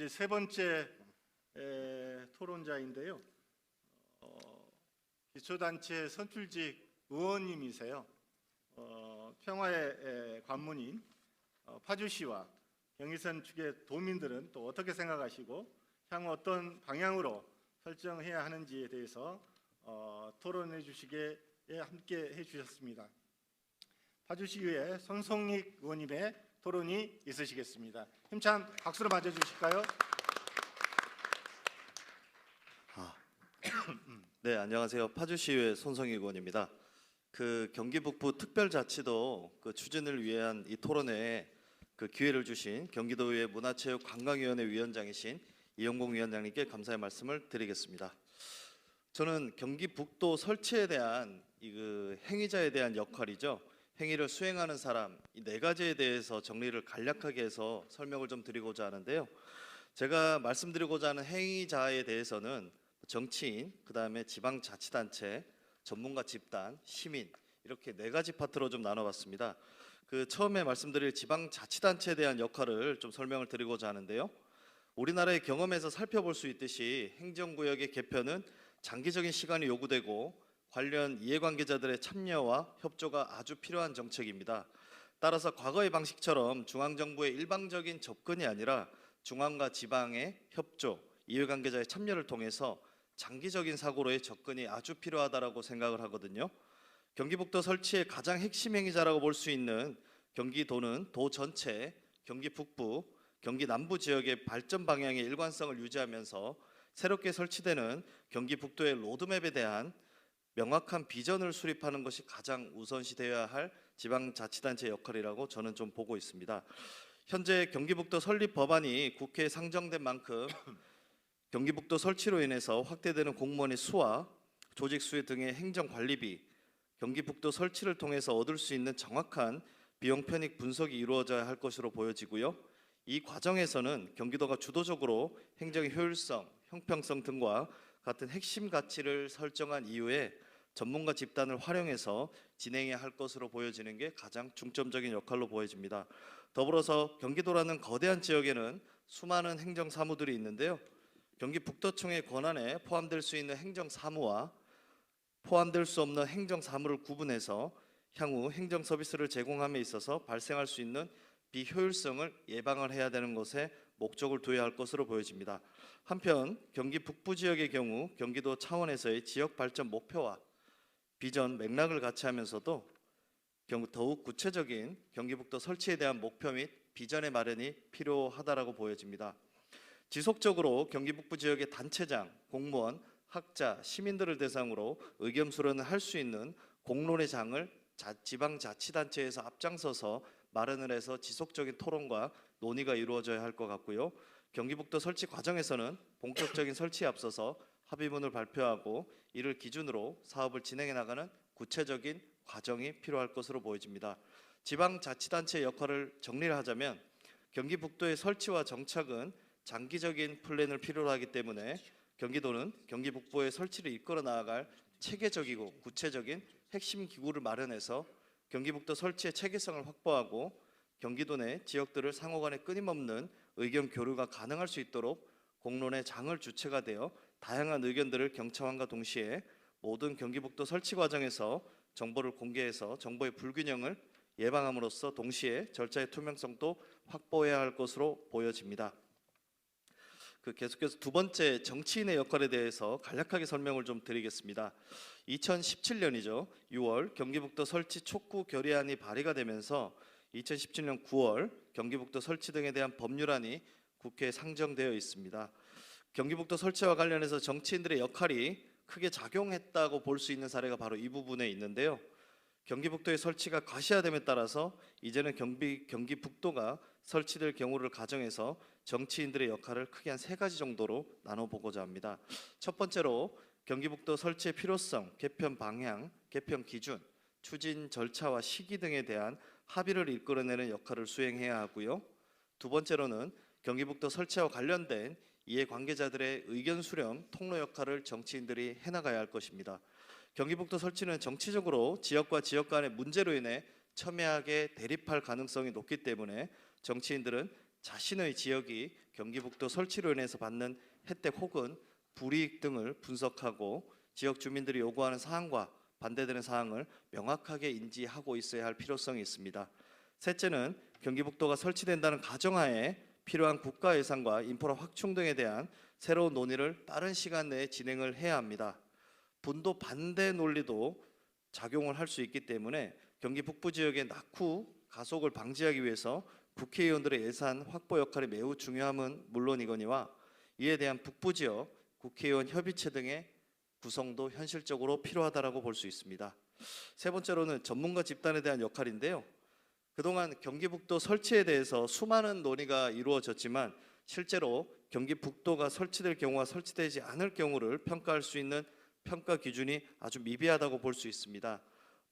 이제 세 번째 토론자인데요. 기초단체 선출직 의원님이세요. 평화의 관문인 파주시와 경의선 측의 도민들은 또 어떻게 생각하시고 향후 어떤 방향으로 설정해야 하는지에 대해서 토론해 주시기에 함께 해주셨습니다. 파주시의회 손성익 의원님의 토론이 있으시겠습니다. 힘찬 박수로 맞아주실까요? 네, 안녕하세요. 파주시의회 손성익 의원입니다. 경기 북부 특별자치도 추진을 위한 이 토론회에 기회를 주신 경기도의회 문화체육관광위원회 위원장이신 이영공 위원장님께 감사의 말씀을 드리겠습니다. 저는 경기 북도 설치에 대한 행위자에 대한 역할이죠. 행위를 수행하는 사람, 이 네 가지에 대해서 정리를 간략하게 해서 설명을 좀 드리고자 하는데요. 제가 말씀드리고자 하는 행위자에 대해서는 정치인, 그다음에 지방자치단체, 전문가 집단, 시민 이렇게 네 가지 파트로 좀 나눠봤습니다. 처음에 말씀드릴 지방자치단체에 대한 역할을 좀 설명을 드리고자 하는데요. 우리나라의 경험에서 살펴볼 수 있듯이 행정구역의 개편은 장기적인 시간이 요구되고 관련 이해관계자들의 참여와 협조가 아주 필요한 정책입니다. 따라서 과거의 방식처럼 중앙정부의 일방적인 접근이 아니라 중앙과 지방의 협조, 이해관계자의 참여를 통해서 장기적인 사고로의 접근이 아주 필요하다고 생각을 하거든요. 경기북도 설치의 가장 핵심 행위자라고 볼 수 있는 경기도는 도 전체, 경기 북부, 경기 남부 지역의 발전 방향의 일관성을 유지하면서 새롭게 설치되는 경기 북도의 로드맵에 대한 명확한 비전을 수립하는 것이 가장 우선시되어야 할 지방자치단체 역할이라고 저는 좀 보고 있습니다. 현재 경기북도 설립 법안이 국회에 상정된 만큼 경기북도 설치로 인해서 확대되는 공무원의 수와 조직 수 등의 행정관리비, 경기북도 설치를 통해서 얻을 수 있는 정확한 비용 편익 분석이 이루어져야 할 것으로 보여지고요. 이 과정에서는 경기도가 주도적으로 행정의 효율성, 형평성 등과 같은 핵심 가치를 설정한 이후에 전문가 집단을 활용해서 진행해야 할 것으로 보여지는 게 가장 중점적인 역할로 보여집니다. 더불어서 경기도라는 거대한 지역에는 수많은 행정사무들이 있는데요. 경기북도청의 권한에 포함될 수 있는 행정사무와 포함될 수 없는 행정사무를 구분해서 향후 행정서비스를 제공함에 있어서 발생할 수 있는 비효율성을 예방을 해야 되는 것에 목적을 두어야 할 것으로 보여집니다. 한편 경기 북부 지역의 경우 경기도 차원에서의 지역 발전 목표와 비전 맥락을 같이 하면서도 더욱 구체적인 경기북도 설치에 대한 목표 및 비전의 마련이 필요하다라고 보여집니다. 지속적으로 경기 북부 지역의 단체장, 공무원, 학자, 시민들을 대상으로 의견 수렴을 할 수 있는 공론의 장을 지방자치단체에서 앞장서서 마련을 해서 지속적인 토론과 논의가 이루어져야 할 것 같고요. 경기북도 설치 과정에서는 본격적인 설치에 앞서서 합의문을 발표하고 이를 기준으로 사업을 진행해 나가는 구체적인 과정이 필요할 것으로 보여집니다. 지방자치단체의 역할을 정리를 하자면 경기북도의 설치와 정착은 장기적인 플랜을 필요로 하기 때문에 경기도는 경기 북부의 설치를 이끌어 나아갈 체계적이고 구체적인 핵심 기구를 마련해서 경기북도 설치의 체계성을 확보하고 경기도 내 지역들을 상호간에 끊임없는 의견 교류가 가능할 수 있도록 공론의 장을 주체가 되어 다양한 의견들을 경청함과 동시에 모든 경기북도 설치 과정에서 정보를 공개해서 정보의 불균형을 예방함으로써 동시에 절차의 투명성도 확보해야 할 것으로 보여집니다. 계속해서 두 번째 정치인의 역할에 대해서 간략하게 설명을 좀 드리겠습니다. 2017년이죠. 6월 경기북도 설치 촉구 결의안이 발의가 되면서 2017년 9월 경기북도 설치 등에 대한 법률안이 국회에 상정되어 있습니다. 경기북도 설치와 관련해서 정치인들의 역할이 크게 작용했다고 볼 수 있는 사례가 바로 이 부분에 있는데요. 경기북도의 설치가 과시화됨에 따라서 이제는 경기북도가 설치될 경우를 가정해서 정치인들의 역할을 크게 한 세 가지 정도로 나눠보고자 합니다. 첫 번째로 경기북도 설치의 필요성, 개편 방향, 개편 기준, 추진 절차와 시기 등에 대한 합의를 이끌어내는 역할을 수행해야 하고요. 두 번째로는 경기북도 설치와 관련된 이해관계자들의 의견 수렴, 통로 역할을 정치인들이 해나가야 할 것입니다. 경기북도 설치는 정치적으로 지역과 지역 간의 문제로 인해 첨예하게 대립할 가능성이 높기 때문에 정치인들은 자신의 지역이 경기북도 설치로 인해서 받는 혜택 혹은 불이익 등을 분석하고 지역 주민들이 요구하는 사항과 반대되는 사항을 명확하게 인지하고 있어야 할 필요성이 있습니다. 셋째는 경기북도가 설치된다는 가정하에 필요한 국가 예산과 인프라 확충 등에 대한 새로운 논의를 빠른 시간 내에 진행을 해야 합니다. 분도 반대 논리도 작용을 할 수 있기 때문에 경기 북부 지역의 낙후 가속을 방지하기 위해서 국회의원들의 예산 확보 역할이 매우 중요함은 물론이거니와 이에 대한 북부 지역 국회의원 협의체 등의 구성도 현실적으로 필요하다라고 볼 수 있습니다. 세 번째로는 전문가 집단에 대한 역할인데요. 그동안 경기북도 설치에 대해서 수많은 논의가 이루어졌지만 실제로 경기북도가 설치될 경우와 설치되지 않을 경우를 평가할 수 있는 평가 기준이 아주 미비하다고 볼 수 있습니다.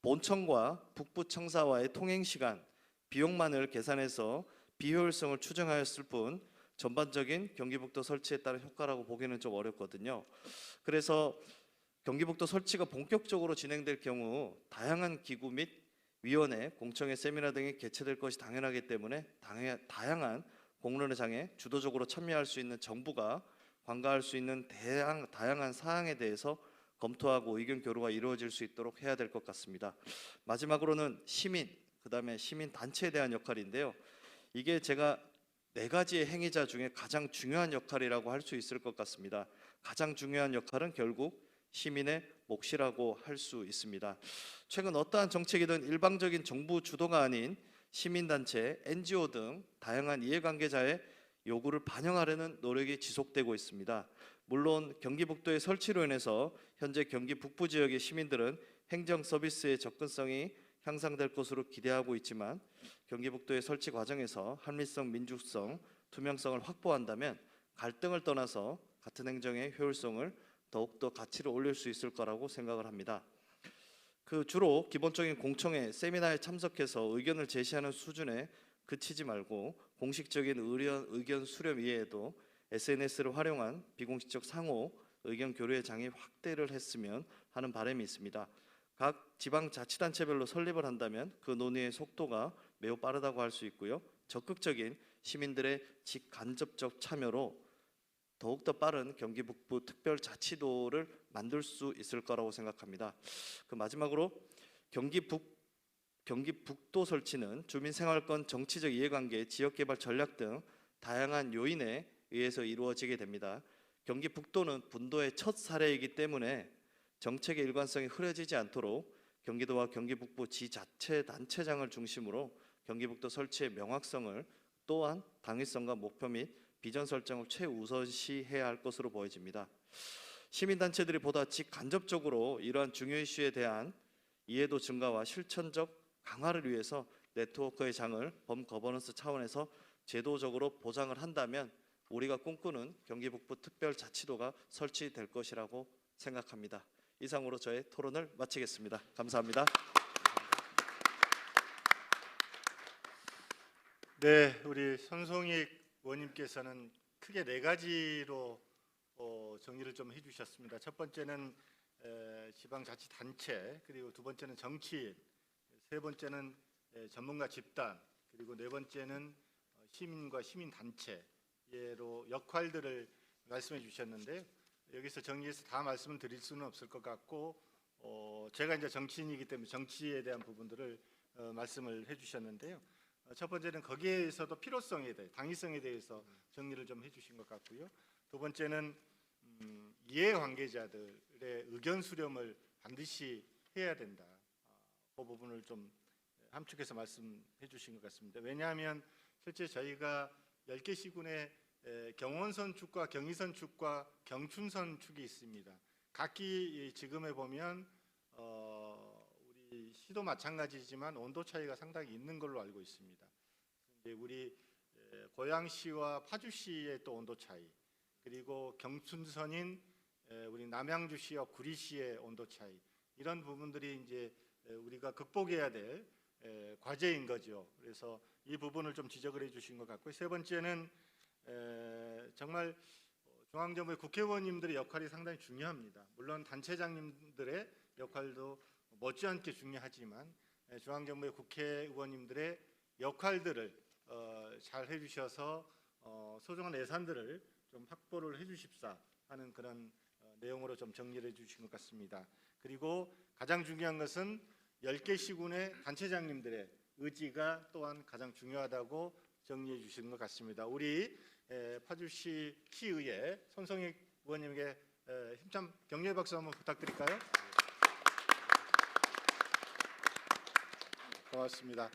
본청과 북부청사와의 통행 시간, 비용만을 계산해서 비효율성을 추정하였을 뿐 전반적인 경기북도 설치에 따른 효과라고 보기는 좀 어렵거든요. 그래서 경기북도 설치가 본격적으로 진행될 경우 다양한 기구 및 위원회, 공청회, 세미나 등이 개최될 것이 당연하기 때문에 다양한 공론의 장에 주도적으로 참여할 수 있는 정부가 관가할 수 있는 다양한 사항에 대해서 검토하고 의견 교류가 이루어질 수 있도록 해야 될 것 같습니다. 마지막으로는 시민, 그다음에 시민 단체에 대한 역할인데요. 이게 제가 4가지의 행위자 중에 가장 중요한 역할이라고 할 수 있을 것 같습니다. 가장 중요한 역할은 결국 시민의 몫이라고 할 수 있습니다. 최근 어떠한 정책이든 일방적인 정부 주도가 아닌 시민단체, NGO 등 다양한 이해관계자의 요구를 반영하려는 노력이 지속되고 있습니다. 물론 경기북도의 설치로 인해서 현재 경기 북부 지역의 시민들은 행정 서비스의 접근성이 향상될 것으로 기대하고 있지만 경기북도의 설치 과정에서 합리성, 민주성, 투명성을 확보한다면 갈등을 떠나서 같은 행정의 효율성을 더욱더 가치를 올릴 수 있을 거라고 생각을 합니다. 주로 기본적인 공청회, 세미나에 참석해서 의견을 제시하는 수준에 그치지 말고 공식적인 의견 수렴 이외에도 SNS를 활용한 비공식적 상호 의견 교류의 장이 확대를 했으면 하는 바람이 있습니다. 각 지방자치단체별로 설립을 한다면 그 논의의 속도가 매우 빠르다고 할 수 있고요. 적극적인 시민들의 직간접적 참여로 더욱더 빠른 경기 북부 특별자치도를 만들 수 있을 거라고 생각합니다. 마지막으로 경기 북도 설치는 주민생활권, 정치적 이해관계, 지역개발 전략 등 다양한 요인에 의해서 이루어지게 됩니다. 경기 북도는 분도의 첫 사례이기 때문에 정책의 일관성이 흐려지지 않도록 경기도와 경기 북부 지자체단체장을 중심으로 경기북도 설치의 명확성을 또한 당위성과 목표 및 비전 설정을 최우선시해야 할 것으로 보여집니다. 시민단체들이 보다 직간접적으로 이러한 중요 이슈에 대한 이해도 증가와 실천적 강화를 위해서 네트워크의 장을 범거버넌스 차원에서 제도적으로 보장을 한다면 우리가 꿈꾸는 경기 북부 특별자치도가 설치될 것이라고 생각합니다. 이상으로 저의 토론을 마치겠습니다. 감사합니다. 네, 우리 손송익 의원님께서는 크게 4가지로 정리를 좀 해주셨습니다. 첫 번째는 지방자치단체, 그리고 두 번째는 정치인, 세 번째는 전문가 집단, 그리고 네 번째는 시민과 시민단체로 역할들을 말씀해 주셨는데요. 여기서 정리해서 다 말씀을 드릴 수는 없을 것 같고 제가 이제 정치인이기 때문에 정치에 대한 부분들을 말씀을 해주셨는데요. 첫 번째는 거기에서도 필요성에 대해, 당위성에 대해서 정리를 좀 해주신 것 같고요. 두 번째는 이해관계자들의 의견 수렴을 반드시 해야 된다. 그 부분을 좀 함축해서 말씀해 주신 것 같습니다. 왜냐하면 실제 저희가 10개 시군에 경원선 축과 경의선 축과 경춘선 축이 있습니다. 각기 지금에 보면 우리 시도 마찬가지지만 온도 차이가 상당히 있는 걸로 알고 있습니다. 이제 우리 고양시와 파주시의 또 온도 차이, 그리고 경춘선인 우리 남양주시와 구리시의 온도 차이, 이런 부분들이 이제 우리가 극복해야 될 과제인 거죠. 그래서 이 부분을 좀 지적을 해주신 것 같고, 세 번째는 정말 중앙정부의 국회의원님들의 역할이 상당히 중요합니다. 물론 단체장님들의 역할도 못지않게 중요하지만 중앙정부의 국회의원님들의 역할들을 잘 해주셔서 소중한 예산들을 좀 확보를 해주십사 하는 그런 내용으로 좀 정리를 해주신 것 같습니다. 그리고 가장 중요한 것은 10개 시군의 단체장님들의 의지가 또한 가장 중요하다고 정리해 주신 것 같습니다. 우리 파주시 시의회 손성익 의원님에게 힘찬 격려의 박수 한번 부탁드릴까요? 고맙습니다.